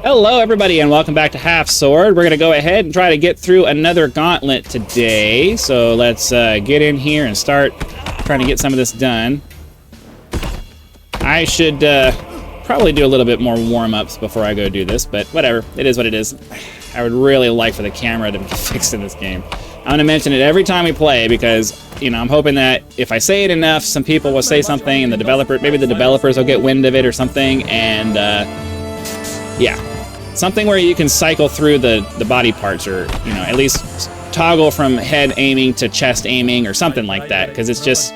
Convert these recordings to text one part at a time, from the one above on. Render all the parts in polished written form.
Hello everybody and welcome back to Halfsword. We're going to go ahead and try to get through another gauntlet today. So let's get in here and start trying to get some of this done. I should probably do a little bit more warm-ups before I go do this, but whatever. It is what it is. I would really like for the camera to be fixed in this game. I'm going to mention it every time we play because, you know, I'm hoping that if I say it enough, some people will say something and maybe the developers will get wind of it or something, and yeah, something where you can cycle through the body parts, or, you know, at least toggle from head aiming to chest aiming or something like that, because it's just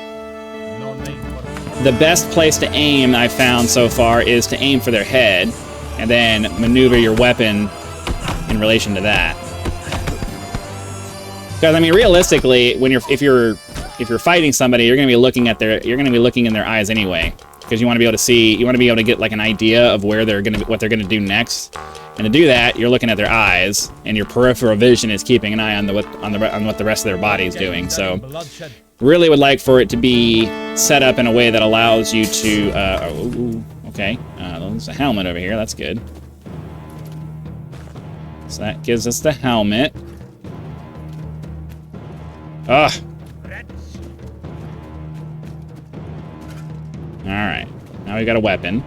the best place to aim I've found so far is to aim for their head and then maneuver your weapon in relation to that. Because I mean, realistically, when if you're fighting somebody, you're going to be looking at in their eyes anyway, because you want to be able to see, you want to be able to get like an idea of where what they're gonna do next. And to do that, you're looking at their eyes, and your peripheral vision is keeping an eye on what the rest of their body is doing. So, really would like for it to be set up in a way that allows you to. Okay, there's a helmet over here. That's good. So that gives us the helmet. Ugh. Alright, now we got a weapon.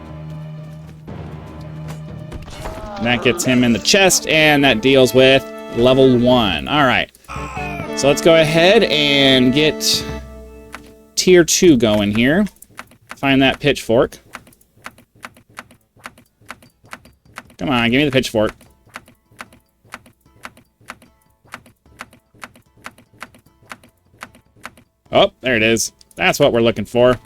That gets him in the chest, and that deals with level 1. Alright, so let's go ahead and get tier 2 going here. Find that pitchfork. Come on, give me the pitchfork. Oh, there it is. That's what we're looking for.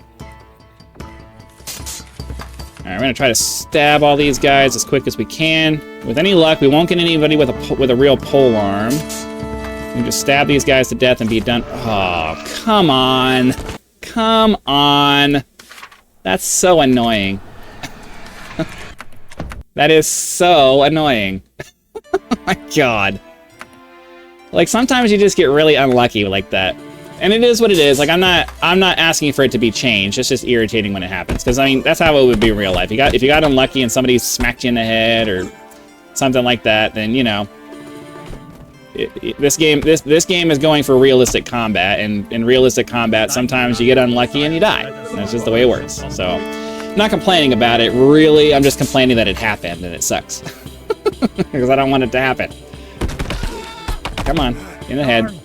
Alright, we're gonna try to stab all these guys as quick as we can. With any luck, we won't get anybody with a real pole arm. We can just stab these guys to death and be done. Oh, come on. Come on. That's so annoying. That is so annoying. Oh my god. Like, sometimes you just get really unlucky like that. And it is what it is. Like, I'm not asking for it to be changed. It's just irritating when it happens. Because I mean, that's how it would be in real life. If you got unlucky and somebody smacked you in the head or something like that, then, you know, this game is going for realistic combat, and in realistic combat, sometimes you get unlucky and you die. That's just the way it works. So, I'm not complaining about it. Really, I'm just complaining that it happened and it sucks. Because I don't want it to happen. Come on, in the head.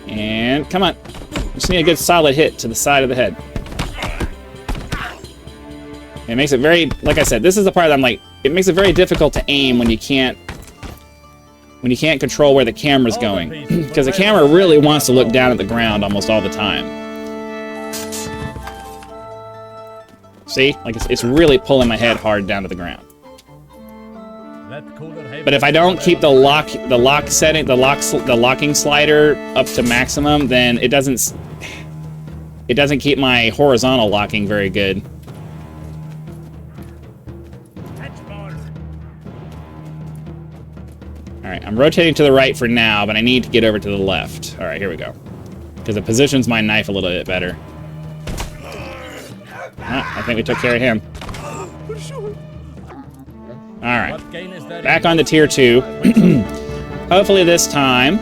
And come on. Just need a good solid hit to the side of the head. It makes it very, like I said, this is the part that I'm like, it makes it very difficult to aim when you can't control where the camera's going. Because the camera really wants to look down at the ground almost all the time. See? Like it's really pulling my head hard down to the ground. But if I don't keep the locking slider up to maximum, then it doesn't keep my horizontal locking very good. Alright, I'm rotating to the right for now, but I need to get over to the left. Alright, here we go. Because it positions my knife a little bit better. I think we took care of him. Alright, back on to tier 2. Hopefully this time,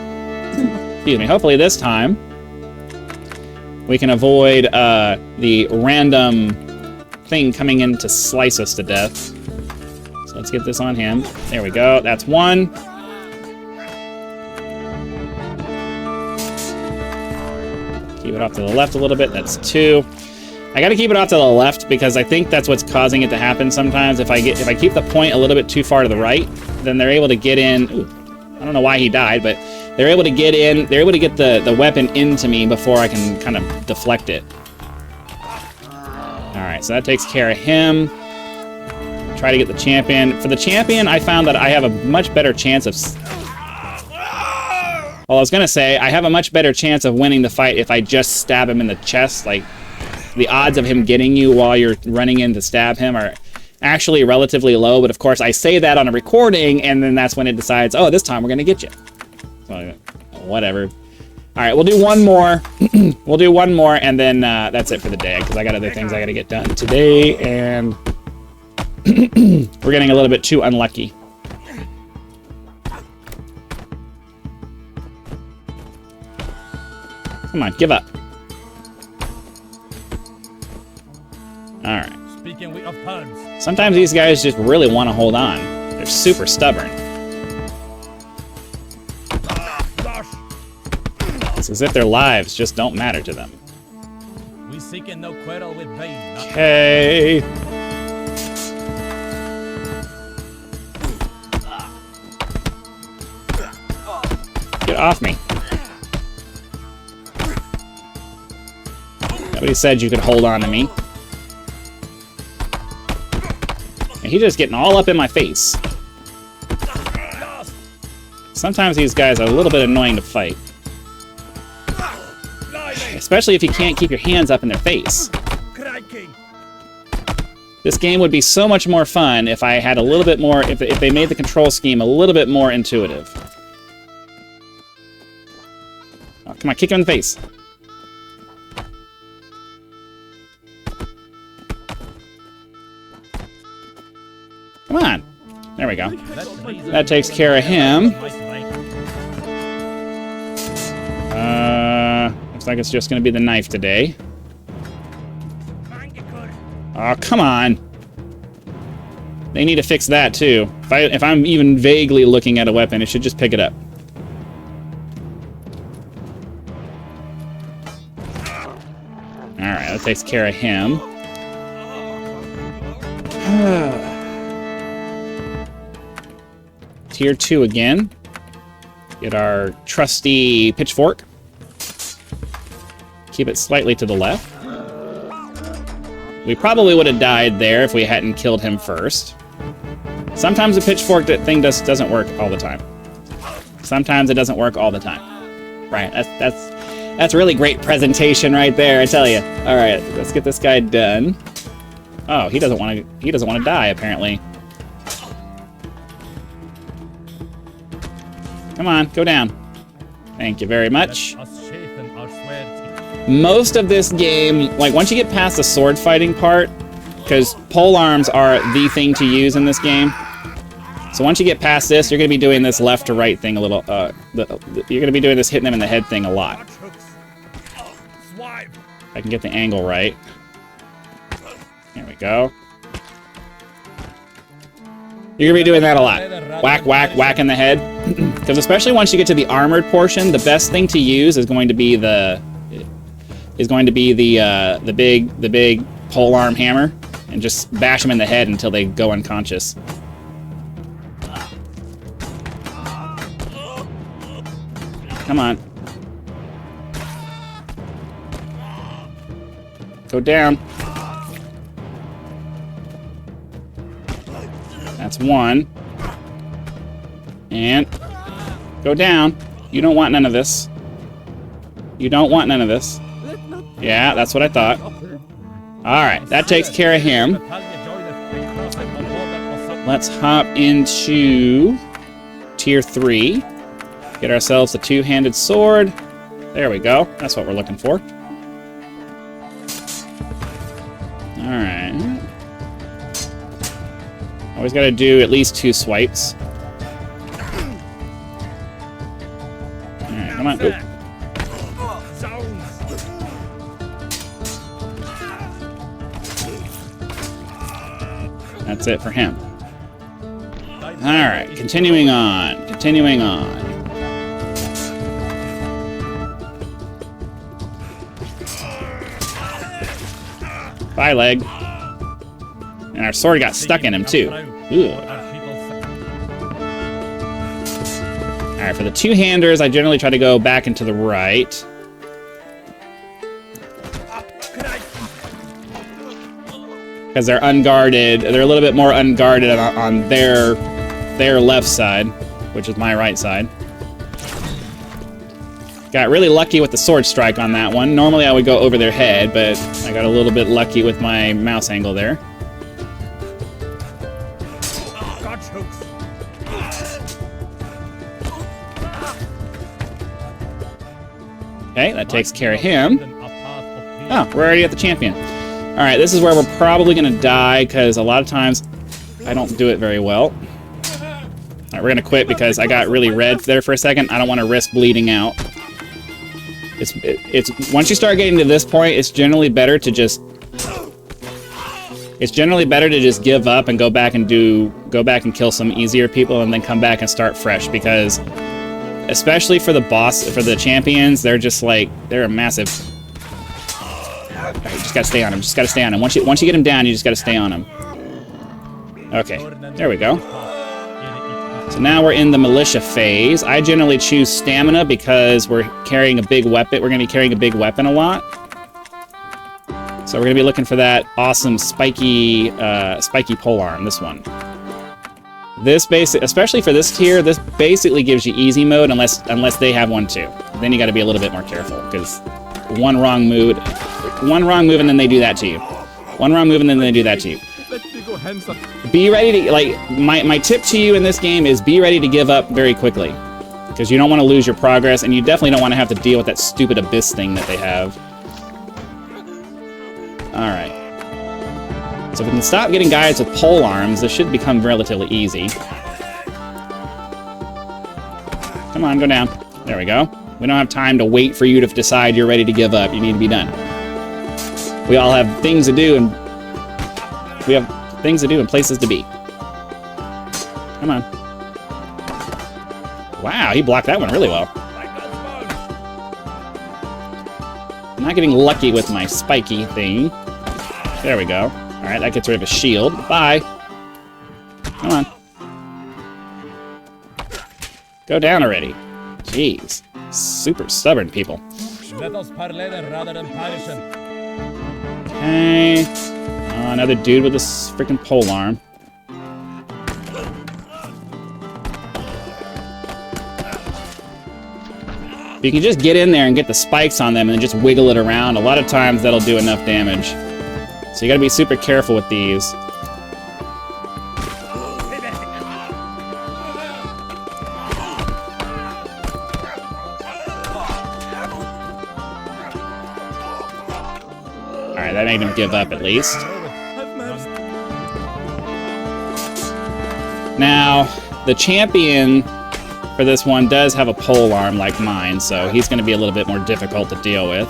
we can avoid the random thing coming in to slice us to death. So let's get this on him. There we go, that's 1. Keep it off to the left a little bit, that's 2. I gotta keep it off to the left because I think that's what's causing it to happen sometimes. If I keep the point a little bit too far to the right, then they're able to get in. Ooh, I don't know why he died, but they're able to get in. They're able to get the weapon into me before I can kind of deflect it. All right, so that takes care of him. Try to get the champion. For the champion, I found that I have a much better chance of. Well, I was gonna say I have a much better chance of winning the fight if I just stab him in the chest, like. The odds of him getting you while you're running in to stab him are actually relatively low, but of course I say that on a recording, and then that's when it decides, oh, this time we're going to get you. So, whatever. All right, we'll do one more. We'll do one more, and then that's it for the day, because I got other things I got to get done today, and we're getting a little bit too unlucky. Come on, give up. All right. Speaking of puns. Sometimes these guys just really want to hold on. They're super stubborn. It's as if their lives just don't matter to them. We seeking no quarrel with vain. Okay. Get off me. Nobody said you could hold on to me. And he's just getting all up in my face. Sometimes these guys are a little bit annoying to fight. Especially if you can't keep your hands up in their face. This game would be so much more fun if I had a little bit more, if they made the control scheme a little bit more intuitive. Oh, come on, kick him in the face. Come on. There we go. That takes care of him. Looks like it's just going to be the knife today. Oh, come on. They need to fix that, too. If I'm even vaguely looking at a weapon, it should just pick it up. Alright, that takes care of him. Tier 2 again. Get our trusty pitchfork. Keep it slightly to the left. We probably would have died there if we hadn't killed him first. Sometimes the pitchfork thing doesn't work all the time. Sometimes it doesn't work all the time. Right, that's really great presentation right there, I tell you. All right, let's get this guy done. Oh, he doesn't want to die apparently. Come on, go down. Thank you very much. Most of this game, like once you get past the sword fighting part, because pole arms are the thing to use in this game. So once you get past this, you're going to be doing this left to right thing a little, you're going to be doing this hitting them in the head thing a lot. If I can get the angle right. There we go. You're going to be doing that a lot. Whack, whack, whack in the head. Because especially once you get to the armored portion, the best thing to use is going to be the big polearm hammer, and just bash them in the head until they go unconscious. Come on. Go down. That's one. And go down. You don't want none of this. You don't want none of this. Yeah, that's what I thought. Alright, that takes care of him. Let's hop into Tier 3. Get ourselves a two-handed sword. There we go. That's what we're looking for. Alright. Always gotta do at least 2 swipes. Alright, come on. Oop. That's it for him. Alright, continuing on. Continuing on. Bye, leg. And our sword got stuck in him, too. Ooh. Alright, for the two-handers, I generally try to go back and to the right. Because they're unguarded. They're a little bit more unguarded on their left side, which is my right side. Got really lucky with the sword strike on that one. Normally I would go over their head, but I got a little bit lucky with my mouse angle there. Okay, that takes care of him. Oh, we're already at the champion. All right, this is where we're probably going to die, because a lot of times I don't do it very well. All right, we're going to quit because I got really red there for a second. I don't want to risk bleeding out. It's once you start getting to this point, it's generally better to just give up and go back and kill some easier people and then come back and start fresh, because especially for the champions, they're just like, they're a massive. All right, you just gotta stay on him. Just gotta stay on him. Once you get him down, you just gotta stay on him. Okay, there we go. So now we're in the militia phase. I generally choose stamina because we're carrying a big weapon. We're gonna be carrying a big weapon a lot. So we're gonna be looking for that awesome spiky polearm. This one. This especially for this tier, this basically gives you easy mode unless they have one too. Then you got to be a little bit more careful, because one wrong move and then they do that to you. One wrong move and then they do that to you. Be ready to, like, my tip to you in this game is be ready to give up very quickly, because you don't want to lose your progress, and you definitely don't want to have to deal with that stupid abyss thing that they have. All right. So if we can stop getting guys with pole arms, this should become relatively easy. Come on, go down. There we go. We don't have time to wait for you to decide you're ready to give up. You need to be done. We all have things to do, and places to be. Come on. Wow, he blocked that one really well. I'm not getting lucky with my spiky thing. There we go. All right, that gets rid of a shield. Bye. Come on. Go down already. Jeez. Super stubborn people. Let us parley rather than punishing. Okay. Oh, another dude with this freaking polearm. You can just get in there and get the spikes on them and just wiggle it around. A lot of times that'll do enough damage. So you gotta be super careful with these. Alright, that made him give up at least. Now, the champion for this one does have a polearm like mine, so he's gonna be a little bit more difficult to deal with.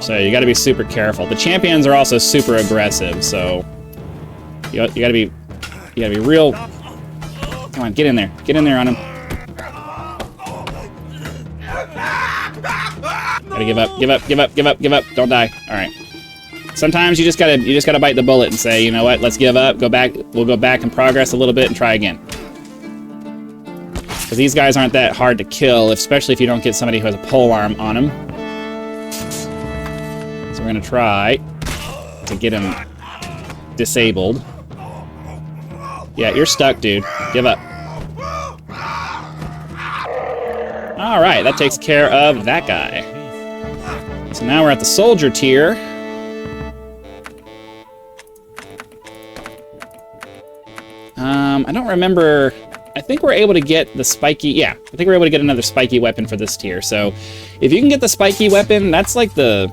So you got to be super careful. The champions are also super aggressive, so you got to be real. Come on, get in there on him. Gotta give up. Don't die. All right. Sometimes you just gotta bite the bullet and say, you know what? Let's give up. Go back. We'll go back and progress a little bit and try again. Because these guys aren't that hard to kill, especially if you don't get somebody who has a polearm on them. We're gonna try to get him disabled. Yeah, you're stuck, dude. Give up. All right, that takes care of that guy. So now we're at the soldier tier. I don't remember. I think we're able to get the spiky. Yeah, I think we're able to get another spiky weapon for this tier. So if you can get the spiky weapon, that's like the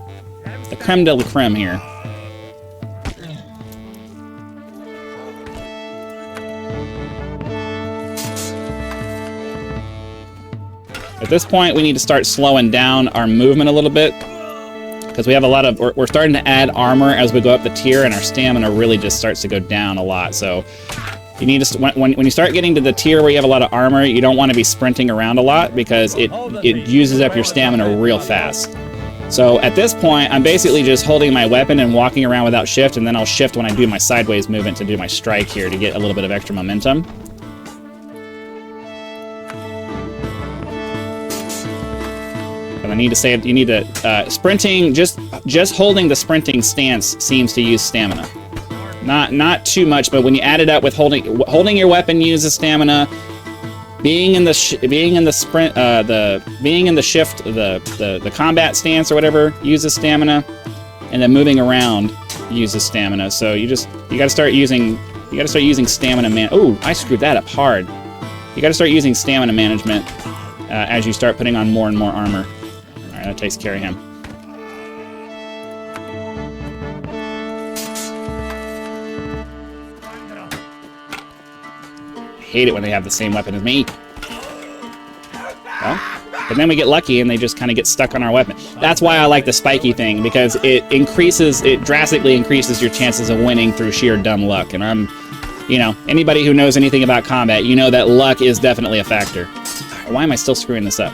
creme de la creme here. At this point, we need to start slowing down our movement a little bit, because we have a lot of. We're starting to add armor as we go up the tier, and our stamina really just starts to go down a lot. So you need to when you start getting to the tier where you have a lot of armor, you don't want to be sprinting around a lot, because it uses up your stamina real fast. So at this point, I'm basically just holding my weapon and walking around without shift, and then I'll shift when I do my sideways movement to do my strike here to get a little bit of extra momentum. And I need to say, you need to sprinting. Just holding the sprinting stance seems to use stamina. Not too much, but when you add it up with holding your weapon uses stamina. Being in the shift, the combat stance or whatever uses stamina, and then moving around uses stamina. So you gotta start using stamina Oh, I screwed that up hard. You gotta start using stamina management as you start putting on more and more armor. All right, that takes care of him. I hate it when they have the same weapon as me. Well, but then we get lucky and they just kind of get stuck on our weapon. That's why I like the spiky thing, because it drastically increases your chances of winning through sheer dumb luck. And you know, anybody who knows anything about combat, you know that luck is definitely a factor. Why am I still screwing this up?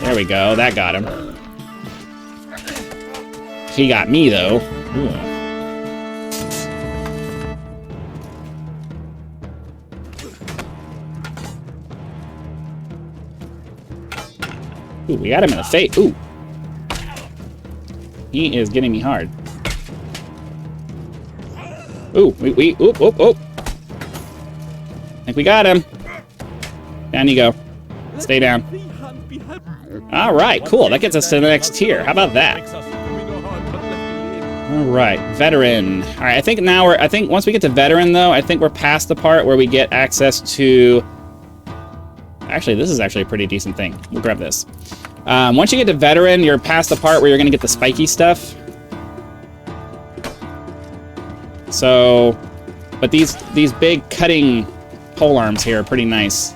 There we go, that got him. He got me, though. Ooh. Ooh, we got him in the face. Ooh. He is getting me hard. Ooh, oop. I think we got him. Down you go. Stay down. All right, cool. That gets us to the next tier. How about that? All right, veteran. All right, I think once we get to veteran, though, I think we're past the part where we get access to... Actually, this is actually a pretty decent thing. We'll grab this. Once you get to veteran, you're past the part where you're going to get the spiky stuff. So, but these big cutting pole arms here are pretty nice.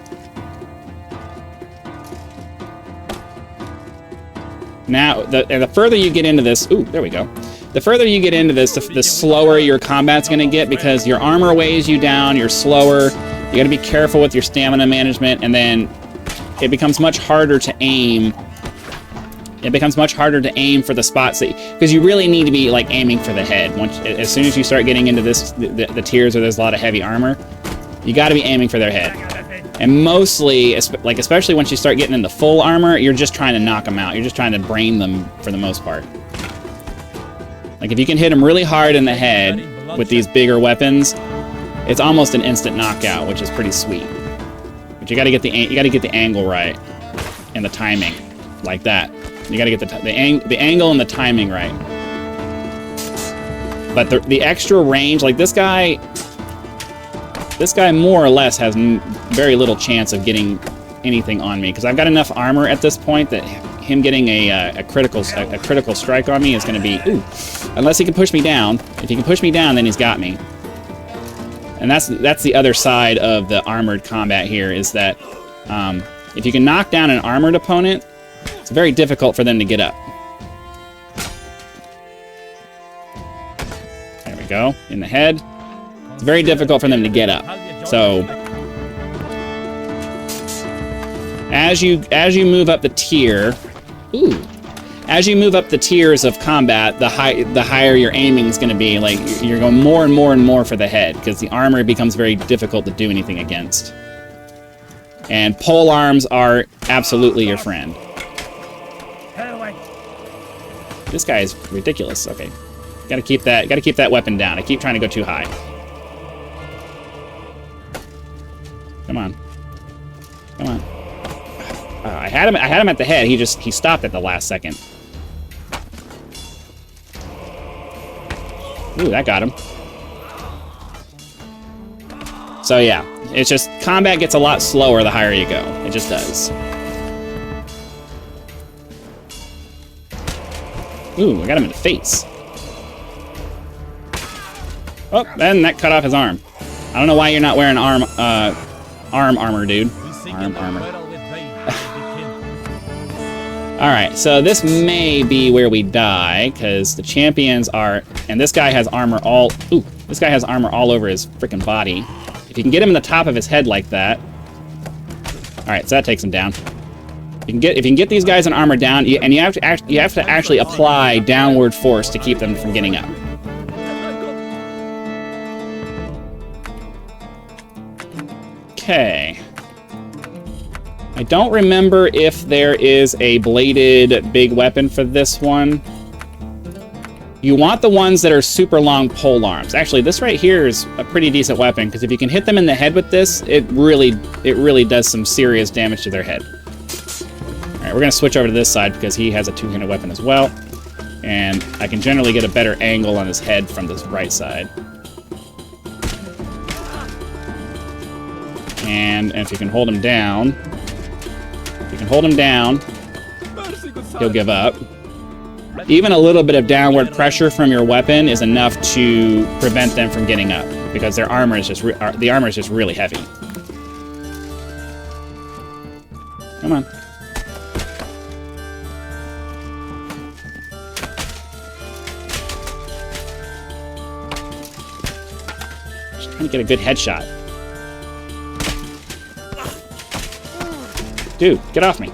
Now, the further you get into this... Ooh, there we go. The further you get into this, the slower your combat's going to get, because your armor weighs you down, you're slower. You got to be careful with your stamina management, and then it becomes much harder to aim. It becomes much harder to aim for the spots that, because you really need to be like aiming for the head. As soon as you start getting into the tiers where there's a lot of heavy armor, you got to be aiming for their head. And mostly, like especially once you start getting into full armor, you're just trying to knock them out. You're just trying to brain them for the most part. Like if you can hit them really hard in the head with these bigger weapons, it's almost an instant knockout, which is pretty sweet. But you got to get the angle right and the timing, like that. You got to get the angle and the timing right. But the extra range, like this guy more or less has very little chance of getting anything on me, because I've got enough armor at this point that him getting a critical strike on me is going to be, ooh, unless he can push me down. If he can push me down, then he's got me. And that's the other side of the armored combat here, is that if you can knock down an armored opponent, it's very difficult for them to get up. There we go, in the head. It's very difficult for them to get up. So as you move up the tier, ooh, as you move up the tiers of combat, the higher your aiming is going to be. Like you're going more and more and more for the head, because the armor becomes very difficult to do anything against. And pole arms are absolutely your friend. This guy is ridiculous. Okay, gotta keep that weapon down. I keep trying to go too high. Come on. I had him at the head. He stopped at the last second. Ooh, that got him. So yeah, it's just combat gets a lot slower the higher you go. It just does. Ooh, I got him in the face. Oh, and that cut off his arm. I don't know why you're not wearing arm armor, dude. Arm armor. Alright, so this may be where we die, because the champions are... And this guy has armor all... Ooh, this guy has armor all over his freaking body. If you can get him in the top of his head like that... Alright, so that takes him down. If you can get these guys in armor down, you have to actually apply downward force to keep them from getting up. Okay. I don't remember if there is a bladed big weapon for this one. You want the ones that are super long pole arms. Actually, this right here is a pretty decent weapon, because if you can hit them in the head with this, it really does some serious damage to their head. Alright, we're going to switch over to this side because he has a two-handed weapon as well. And I can generally get a better angle on his head from this right side. And if you can hold him down... You hold him down, he'll give up. Even a little bit of downward pressure from your weapon is enough to prevent them from getting up, because their armor is just the armor is just really heavy. Come on. Just trying to get a good headshot. Dude, get off me.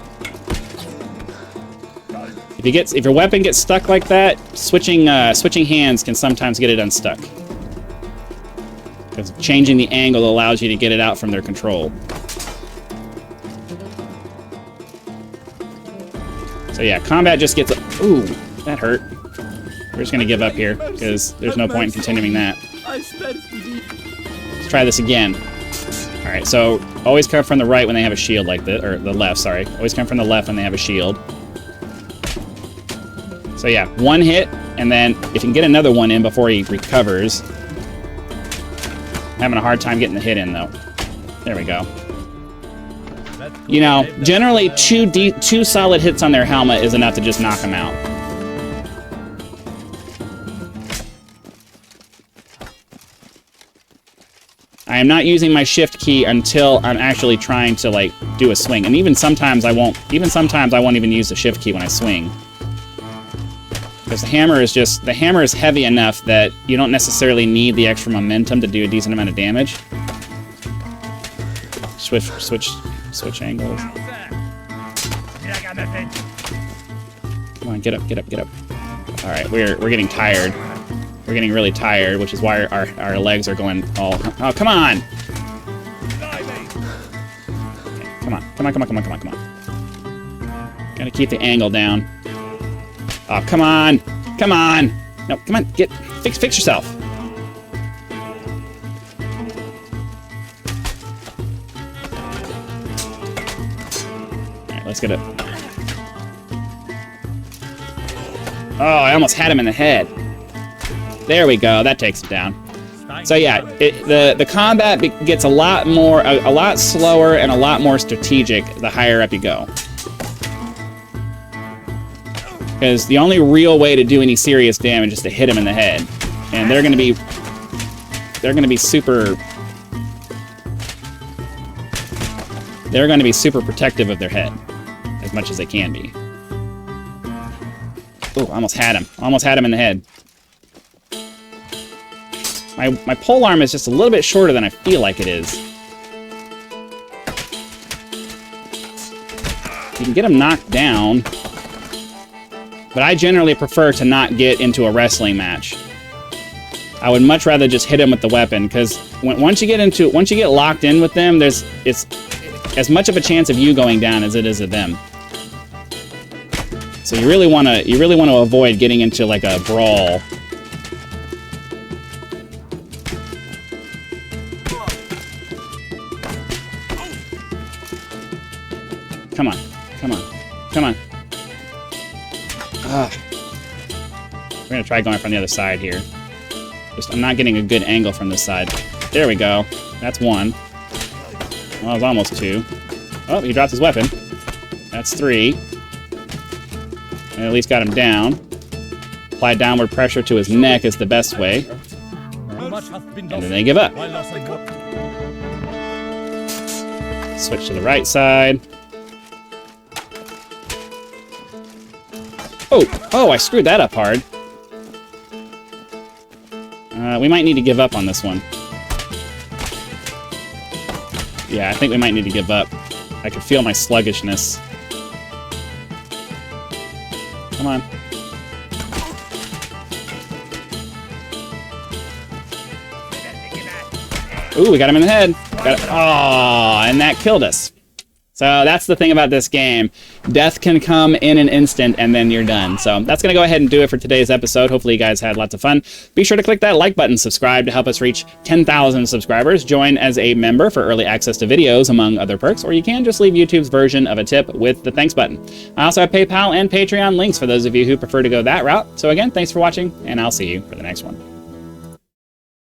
If your weapon gets stuck like that, switching hands can sometimes get it unstuck. Because changing the angle allows you to get it out from their control. So yeah, combat just gets... Ooh, that hurt. We're just going to give up here, because there's no point in continuing that. Let's try this again. Alright, so always come from the right when they have a shield like this, or the left, sorry. Always come from the left when they have a shield. So yeah, one hit, and then if you can get another one in before he recovers. I'm having a hard time getting the hit in, though. There we go. You know, generally two solid hits on their helmet is enough to just knock them out. I am not using my shift key until I'm actually trying to, like, do a swing. And even sometimes I won't even use the shift key when I swing. Because the hammer is heavy enough that you don't necessarily need the extra momentum to do a decent amount of damage. Switch angles. Come on, get up, get up, get up. All right, we're getting tired. We're getting really tired, which is why our legs are going all... Oh, come on! Okay, come on, come on, come on, come on, come on, come on. Gotta keep the angle down. Oh, come on! Come on! No, come on, fix yourself. Alright, let's get it. Oh, I almost had him in the head. There we go, that takes him down. So yeah, the combat gets a lot slower and a lot more strategic the higher up you go. Because the only real way to do any serious damage is to hit them in the head, and they're gonna be super protective of their head, as much as they can be. Ooh, almost had him. Almost had him in the head. My pole arm is just a little bit shorter than I feel like it is. You can get him knocked down. But I generally prefer to not get into a wrestling match. I would much rather just hit him with the weapon, because once you get locked in with them, it's as much of a chance of you going down as it is of them. So you really want to avoid getting into like a brawl. Come on, come on, come on. We're gonna try going from the other side here. I'm not getting a good angle from this side. There we go. That's one. Well, it was almost two. Oh, he dropped his weapon. That's three. And at least got him down. Apply downward pressure to his neck is the best way. And then they give up. Switch to the right side. Oh, I screwed that up hard. We might need to give up on this one. Yeah, I think we might need to give up. I can feel my sluggishness. Come on. Ooh, we got him in the head. Oh, and that killed us. So that's the thing about this game. Death can come in an instant, and then you're done. So that's going to go ahead and do it for today's episode. Hopefully you guys had lots of fun. Be sure to click that like button, subscribe to help us reach 10,000 subscribers. Join as a member for early access to videos, among other perks, or you can just leave YouTube's version of a tip with the thanks button. I also have PayPal and Patreon links for those of you who prefer to go that route. So again, thanks for watching, and I'll see you for the next one.